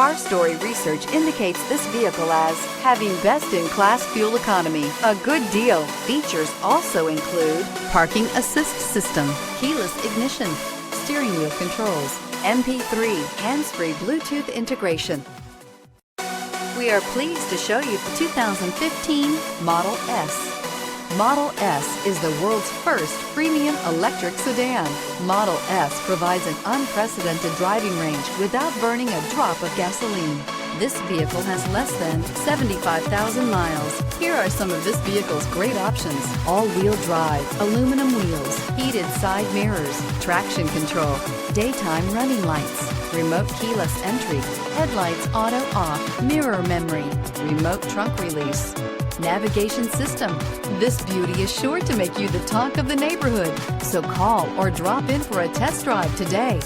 Car Story research indicates this vehicle as having best-in-class fuel economy. A good deal. Features also include parking assist system, keyless ignition, steering wheel controls, MP3, hands-free Bluetooth integration. We are pleased to show you the 2015 Model S. Model S is the world's first premium electric sedan. Model S provides an unprecedented driving range without burning a drop of gasoline. This vehicle has less than 75,000 miles. Here are some of this vehicle's great options: all-wheel drive, aluminum wheels, heated side mirrors, traction control, daytime running lights, remote keyless entry, headlights auto off, mirror memory, remote trunk release, navigation system. This beauty is sure to make you the talk of the neighborhood. So call or drop in for a test drive today.